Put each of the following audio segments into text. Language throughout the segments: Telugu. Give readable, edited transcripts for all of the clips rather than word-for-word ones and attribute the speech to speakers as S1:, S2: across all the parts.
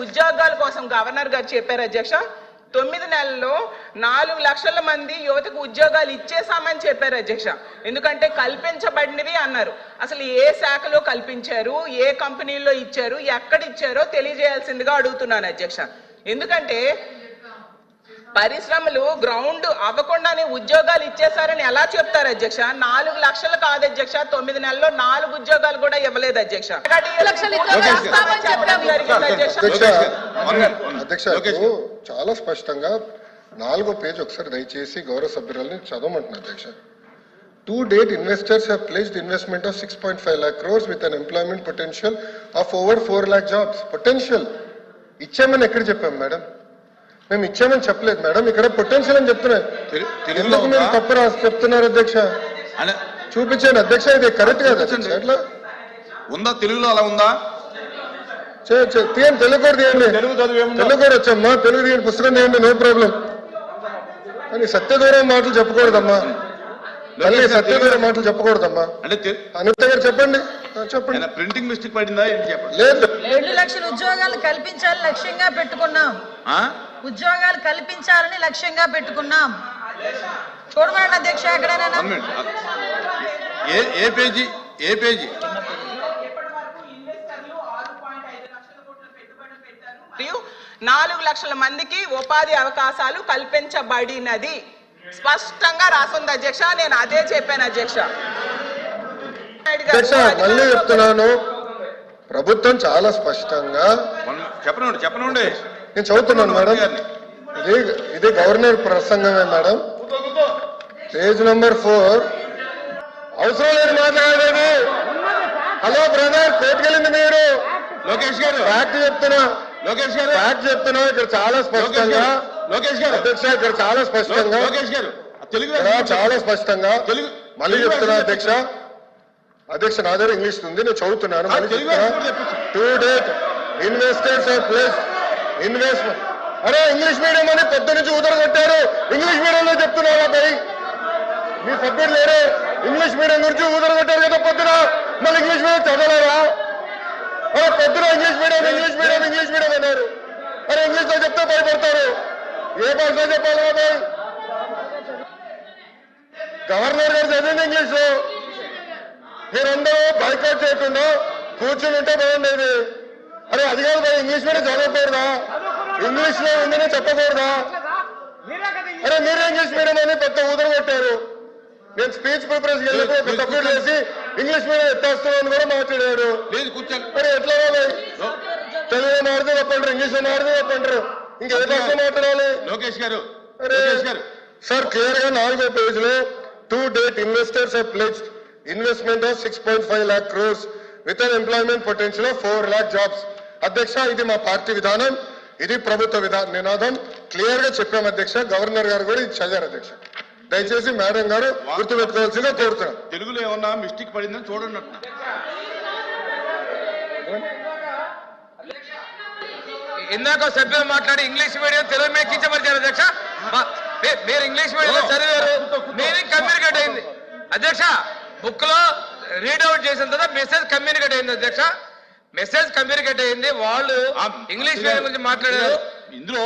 S1: ఉద్యోగాల కోసం గవర్నర్ గారు చెప్పారు అధ్యక్ష 9 నెలల్లో 4 లక్షల మంది యువతకు ఉద్యోగాలు ఇచ్చేసామని చెప్పారు అధ్యక్ష. ఎందుకంటే కల్పించబడినవి అన్నారు. అసలు ఏ శాఖలో కల్పించారు, ఏ కంపెనీల్లో ఇచ్చారు, ఎక్కడ ఇచ్చారో తెలియజేయాల్సిందిగా అడుగుతున్నాను అధ్యక్ష. ఎందుకంటే పరిశ్రమలు గ్రౌండ్ అవ్వకుండానే ఉద్యోగాలు ఇచ్చేసారని ఎలా చెప్తారు అధ్యక్ష? 4 లక్షలు కాదు అధ్యక్ష, 9 నెలల్లో 4 ఉద్యోగాలు కూడా ఇవ్వలేదు అధ్యక్ష.
S2: అధ్యక్ష చాలా స్పష్టంగా 4వ పేజ్ ఒకసారి దయచేసి గౌరవ సభ్యురాలని చదవమంటున్నారు అధ్యక్ష. To date, investors have pledged investment of 6.5 lakh crores with an employment potential of over 4 lakh jobs. Potential ఇచ్చామని ఎక్కడ చెప్పాం మేడం? మేము ఇచ్చామని చెప్పలేదు మేడం, ఇక్కడ పొటెన్షియల్ అని చెప్తున్నారు. ఎందుకు మీరు తప్పు రాసి చెప్తున్నారు అధ్యక్ష? చూపించండి అధ్యక్ష, ఇది కరెక్ట్ కాదు అధ్యక్ష. ఎట్లా
S3: ఉందా తెలుగులో? అలా ఉందా?
S2: తీయండి, తెలుగు కూడా తీయండి. తెలుగు కూడా వచ్చమ్మా, తెలుగు తీయండి, పుస్తకం తీయండి, నో ప్రాబ్లం. కానీ సత్యదూరం మాటలు చెప్పకూడదమ్మా, మళ్ళీ సత్యదూరం మాటలు చెప్పకూడదమ్మా. అనిత గారు చెప్పండి. చెప్పండి.
S3: ప్రింటింగ్ మిస్టేక్ పడిందా?
S2: లేదు,
S4: 2 లక్షల ఉద్యోగాలు కల్పించాలని లక్ష్యంగా పెట్టుకున్నాం. ఉద్యోగాలు కల్పించాలని లక్ష్యంగా పెట్టుకున్నాం. చూడమండి అధ్యక్ష, ఎక్కడైనా
S3: ఏ పేజీ? ఏ పేజీ?
S1: 4 లక్షల మందికి ఉపాధి అవకాశాలు కల్పించబడినది స్పష్టంగా రాసుంది అధ్యక్ష. నేను అదే చెప్పాను అధ్యక్ష.
S2: మళ్ళీ చెప్తున్నాను, ప్రభుత్వం చాలా స్పష్టంగా
S3: చెప్పనండి
S2: నేను చదువుతున్నాను మేడం. ఇది గవర్నర్ ప్రసంగమే మేడం. Page number 4. అవసరం లేదు మాట్లాడేది. హలో బ్రదర్, కోర్టుకెళ్ళింది మీరు.
S3: లోకేష్ గారు
S2: ఫ్యాక్ట్ చెప్తున్నా,
S3: లోకేష్ గారు
S2: ఫ్యాక్ట్ చెప్తున్నా. ఇక్కడ చాలా స్పష్టంగా
S3: లోకేష్ గారు
S2: అధ్యక్ష, ఇక్కడ చాలా స్పష్టంగా
S3: లోకేష్ గారు తెలుగు
S2: చాలా స్పష్టంగా
S3: తెలుగు
S2: మళ్ళీ చెప్తున్నా అధ్యక్ష. అధ్యక్ష నా దగ్గర ఇంగ్లీష్ ఉంది, నేను చదువుతున్నాను. మళ్ళీ చెప్తున్నా. To date investors are place investment. అరే ఇంగ్లీష్ మీడియం అని పొద్దు నుంచి ఊదరగొట్టారు. ఇంగ్లీష్ మీడియంలో చెప్తున్నారా భయ్? మీ సభ్యులు లేరు. ఇంగ్లీష్ మీడియం గురించి ఊదరగొట్టారు కదా పొద్దున, మళ్ళీ ఇంగ్లీష్ మీడియం చదవలేరా? అరే పొద్దున ఇంగ్లీష్ మీడియం అన్నారు. అరే ఇంగ్లీష్ లో చెప్తే భయపడతారు. ఏ భాషలో చెప్పాలి బాబాయ్? గవర్నర్ గారు చదివింది ఇంగ్లీష్ లో. మీరందరూ బైకాట్ చేయకుండా కూర్చుని ఉంటే బాగుండేది. అరే అది కాదు భయ్, ఇంగ్లీష్ మీడియం చదవకూడదా? ఇంగ్లీష్ లో ఉందని చెప్పకూడదా? అరే మీరే ఇంగ్లీష్ మీడియం అని పెద్ద ఊదర కొట్టారు. నేను స్పీచ్ ప్రిపరేషన్ వెళ్ళినప్పుడు ఒక సబ్జెక్ట్ వేసి ఇంగ్లీష్ మీడియం ఎత్తేస్తున్నాను కూడా మాట్లాడారు. మరి ఎట్లా బాబాయ్? తెలుగులో మాడితే తప్పంటారు, ఇంగ్లీష్ లో మాడితే తప్పంటారు, ఇంకా ఏ భాష మాట్లాడాలి?
S3: లోకేష్ గారు
S2: సార్ క్లియర్ గా 4వ పేజ్ లో to date investors have pledged investment of 6.5 lakh crores with an employment potential of 4 lakh jobs. అధ్యక్ష ఇది మా పార్టీ విధానం, ఇది ప్రభుత్వ నినాదం. క్లియర్ గా చెప్పాం అధ్యక్ష. గవర్నర్ గారు కూడా ఇది చదివారు అధ్యక్ష. దయచేసి మేడం గారు గుర్తుపెట్టుకోవాల్సిందిగా కోరుతున్నాం.
S3: తెలుగులో ఏమన్నా మిస్టేక్ పడిందని చూడండి.
S5: ఇందాక సభ్యులు మాట్లాడి ఇంగ్లీష్ మీడియం తెలుగు మీద కించపరిచారు అధ్యక్ష. మీరు ఇంగ్లీష్ మీడియం చదివారు, మీనింగ్ కమ్యూనికేట్ అయింది అధ్యక్ష. బుక్ లో రీడౌట్ చేసిన తర్వాత మెసేజ్ కమ్యూనికేట్ అయింది అధ్యక్ష. మెసేజ్ కమ్యూనికేట్ అయింది. వాళ్ళు ఇంగ్లీష్ మీడియం గురించి మాట్లాడారు.
S3: ఇందులో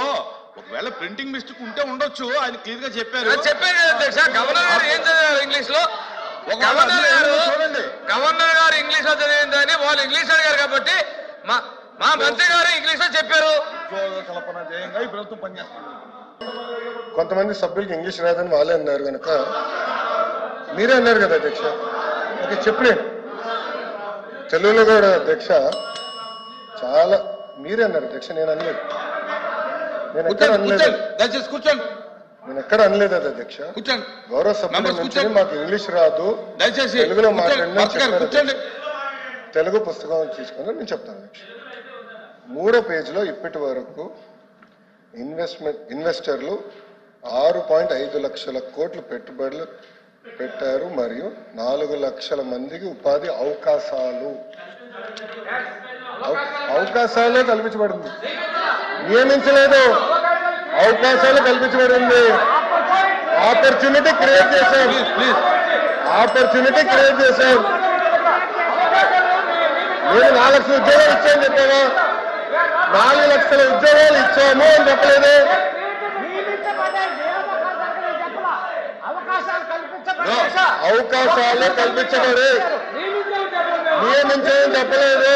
S3: ఒకవేళ ప్రింటింగ్ మిస్టేక్ ఉంటే ఉండొచ్చు, ఆయన క్లియర్ గా చెప్పారు
S5: అధ్యక్ష. గవర్నర్ గారు ఏం చదివారు ఇంగ్లీష్ లో? గవర్నర్ గారు ఇంగ్లీష్ లో చదివిందని వాళ్ళు ఇంగ్లీష్ అడిగారు కాబట్టి మా మంత్రి గారు ఇంగ్లీష్ లో చెప్పారు.
S2: కొంతమంది సభ్యులకి ఇంగ్లీష్ రాదని వాళ్ళే అన్నారు కనుక మీరే అన్నారు కదా అధ్యక్ష. ఓకే చెప్పండి. తెలుగులో కూడా అధ్యక్ష చాలా మీరే అన్నారు అధ్యక్ష. నేను అనలేదు, నేను ఎక్కడ అనలేదు అది అధ్యక్ష. గౌరవ సభ్యుల నుంచి మాకు ఇంగ్లీష్ రాదు, తెలుగులో మాట్లాడిన తెలుగు పుస్తకం తీసుకుని నేను చెప్తాను అధ్యక్ష. 3వ పేజీలో ఇప్పటి వరకు ఇన్వెస్టర్లు 6.5 లక్షల కోట్లు పెట్టుబడులు పెట్టారు మరియు 4 లక్షల మందికి ఉపాధి అవకాశాలు కల్పించబడింది. నియమించలేదు, అవకాశాలు కల్పించబడింది. ఆపర్చునిటీ క్రియేట్ చేశాం. నేను 4 లక్షల ఉద్యోగాలు ఇచ్చాను చెప్పావా? 4 లక్షల ఉద్యోగాలు ఇచ్చాము అని చెప్పలేదు. అవకాశాలు కల్పించబడి నియమించని చెప్పలేదు.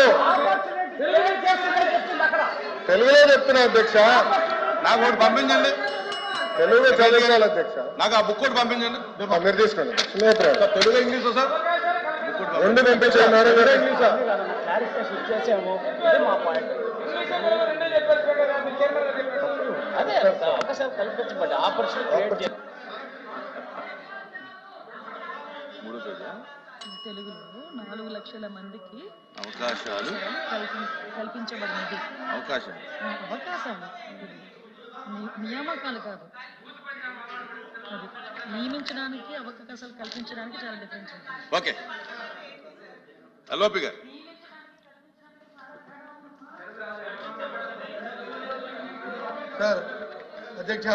S2: తెలుగులో చెప్తున్నా అధ్యక్ష,
S3: నాకు ఒకటి పంపించండి,
S2: తెలుగులో చదివించాలి అధ్యక్ష.
S3: నాకు ఆ బుక్ ఒకటి పంపించండి.
S2: మీరు తీసుకోండి.
S3: తెలుగు ఇంగ్లీష్ సార్
S2: రెండు పంపించారు మేడం గారు.
S4: తెలుగులో 4 లక్షల మందికి
S3: అవకాశాలు
S4: కల్పించబడినది.
S3: అవకాశాలు
S4: నియామకాలు కాదు, అది నియమించడానికి అవకాశాలు కల్పించడానికి చాలా డిఫరెన్స్ ఉంటుంది.
S3: ఓకే ఎల్ఓపి గారు.
S6: సార్ అధ్యక్ష,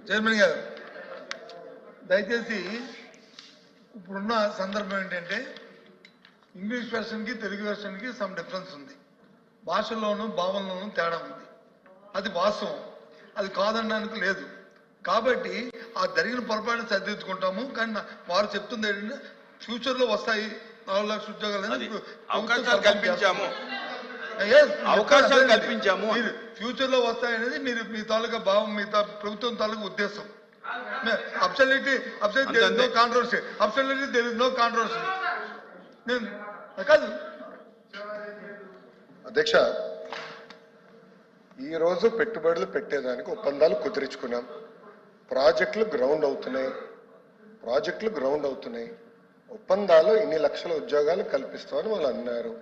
S6: చైర్మన్ గారు, దయచేసి ఇప్పుడున్న సందర్భం ఏంటంటే ఇంగ్లీష్ వెర్షన్కి తెలుగు వెర్షన్కి సమ్ డిఫరెన్స్ ఉంది. భాషల్లోనూ భావనలోనూ తేడా ఉంది. అది వాస్తవం, అది కాదనడానికి లేదు. కాబట్టి ఆ జరిగిన పొరపాటును సరిదిద్దుకుంటాము. కానీ వారు చెప్తుంది ఏంటంటే ఫ్యూచర్లో వస్తాయి 4 లక్షల ఉద్యోగాలు,
S3: అవకాశాలు కల్పించాము,
S6: అవకాశాలు కల్పించాము, మీరు ఫ్యూచర్ లో వస్తాయనేది మీరు మీ తాలూకా భావం, మీ ప్రభుత్వం తాలూకా ఉద్దేశం. Absolutely no controversy, absolutely there is no controversy. కాదు
S2: అధ్యక్ష, ఈ రోజు పెట్టుబడులు పెట్టేదానికి ఒప్పందాలు కుదిరించుకున్నాం. ప్రాజెక్టులు గ్రౌండ్ అవుతున్నాయి. ఒప్పందాలు ఇన్ని లక్షల ఉద్యోగాలు కల్పిస్తామని వాళ్ళు అన్నారు.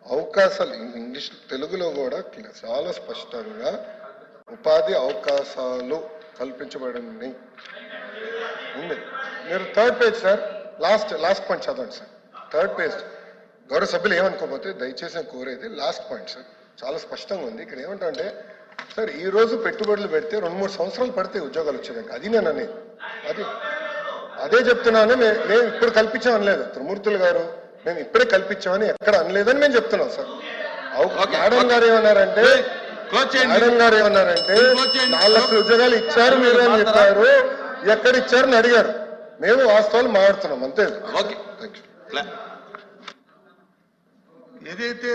S2: అవకాశాలు ఇంగ్లీష్ తెలుగులో కూడా చాలా స్పష్టంగా ఉపాధి అవకాశాలు కల్పించబడి ఉంది. మీరు 3rd page sir, last point చదవండి సార్. 3rd page. గౌరవ సభ్యులు ఏమనుకోకపోతే దయచేసి నేను కోరేది లాస్ట్ పాయింట్ సార్, చాలా స్పష్టంగా ఉంది. ఇక్కడ ఏమంటే సార్, ఈ రోజు పెట్టుబడులు పెడితే 2-3 సంవత్సరాలు పడితే ఉద్యోగాలు వచ్చేదానికి. అది నేను అనేది, అదే చెప్తున్నాను. మేము ఇప్పుడు కల్పించాం అనలేదు త్రిమూర్తులు గారు, మేము ఇప్పుడే కల్పించామని ఎక్కడ అనలేదని మేము చెప్తున్నాం సార్. మేడం గారు ఏమన్నారంటే 4 లక్షల ఉద్యోగాలు ఇచ్చారు మీరు అని చెప్పారు. ఎక్కడ ఇచ్చారని అడిగారు. మేము వాస్తవాలు మాట్లాడుతున్నాం అంతే.
S6: ఏదైతే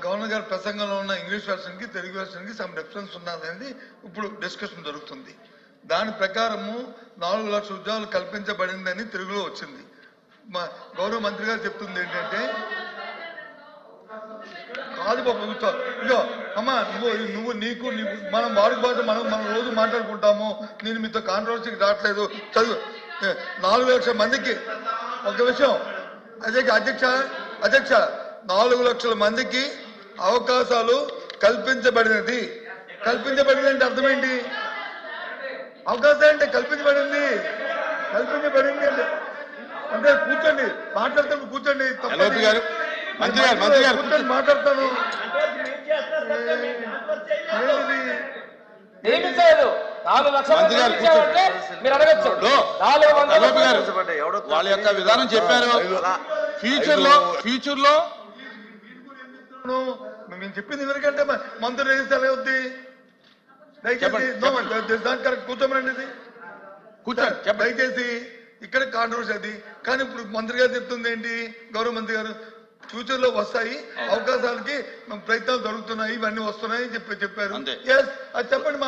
S6: గవర్నర్ గారి ప్రసంగంలో ఉన్న ఇంగ్లీష్ వెర్షన్ కి తెలుగు వెర్షన్ కి సమ్ డిఫరెన్స్ ఉన్నది ఇప్పుడు డిస్కషన్ జరుగుతుంది. దాని ప్రకారము 4 లక్షల ఉద్యోగాలు కల్పించబడిందని తెలుగులో వచ్చింది. మా గౌరవ మంత్రి గారు చెప్తుంది ఏంటంటే, కాదు బాబు ఇగో అమ్మా, నువ్వు నీకు మనం వాడుక భాష మనం రోజు మాట్లాడుకుంటాము. నేను మీతో కాంట్రవర్సీకి రావట్లేదు. చదువు. 4 లక్షల మందికి ఒక విషయం అధ్యక్ష 4 లక్షల మందికి అవకాశాలు కల్పించబడినది. కల్పించబడింది అంటే అర్థం ఏంటి? అవకాశం అంటే కల్పించబడింది అంటే కూర్చోండి, మాట్లాడతాను, కూర్చోండి. కూర్చొని మాట్లాడతాను.
S3: వాళ్ళ యొక్క విధానం చెప్పారు. ఫ్యూచర్ లో
S6: మేము చెప్పింది ఎవరికంటే మంత్రులు వేస్తే అవుద్ది. కరెక్ట్ కూర్చోమనండి. దయచేసి ఇక్కడ కాంట్రవర్సీ అది. కానీ ఇప్పుడు మంత్రి గారు చెప్తుంది ఏంటి, గౌరవ మంత్రి గారు, ఫ్యూచర్ లో వస్తాయి అవకాశాలకి ప్రయత్నాలు జరుగుతున్నాయి, ఇవన్నీ వస్తున్నాయి చెప్పారు. అది చెప్పండి.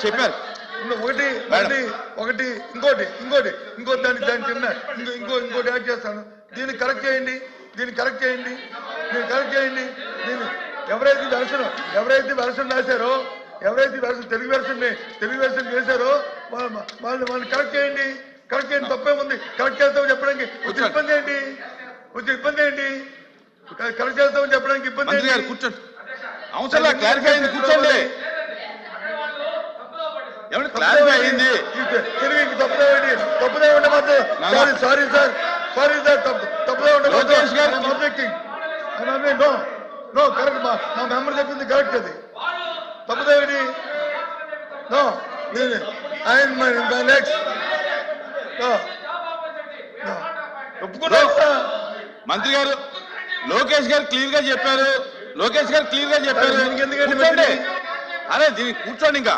S3: చెప్పారు.
S6: ఒకటి ఇంకోటి దాని కింద ఇంకోటి యాడ్ చేస్తాను. దీన్ని కరెక్ట్ చేయండి. ఎవరైతే వెర్షన్ రాశారో, తెలుగు వెర్షన్ చేశారో వాళ్ళు కరెక్ట్ చేయండి. తప్పేముంది? కరెక్ట్ చేస్తామని చెప్పడానికి వచ్చే ఇబ్బంది ఏంటి? కరెక్ట్ చేస్తామని చెప్పడానికి ఇబ్బంది ఏంటి?
S3: కూర్చోండి. అవసరం క్లారిఫై అయింది. కూర్చోండి. ఎవరు క్లారిఫై అయింది?
S6: తెలుగు తప్పుదే ఉండే మాత్రం సారీ సార్ తప్పుదే ఉండే నో కరెక్ట్. మా మెంబర్ చెప్పింది కరెక్ట్. అది తప్పుదేమిటి? నో నెక్స్ట్
S3: మంత్రి గారు లోకేష్ గారు క్లియర్ గా చెప్పారు.
S6: ఎందుకంటే
S3: కూర్చోండి. అరే దీనికి కూర్చోండి ఇంకా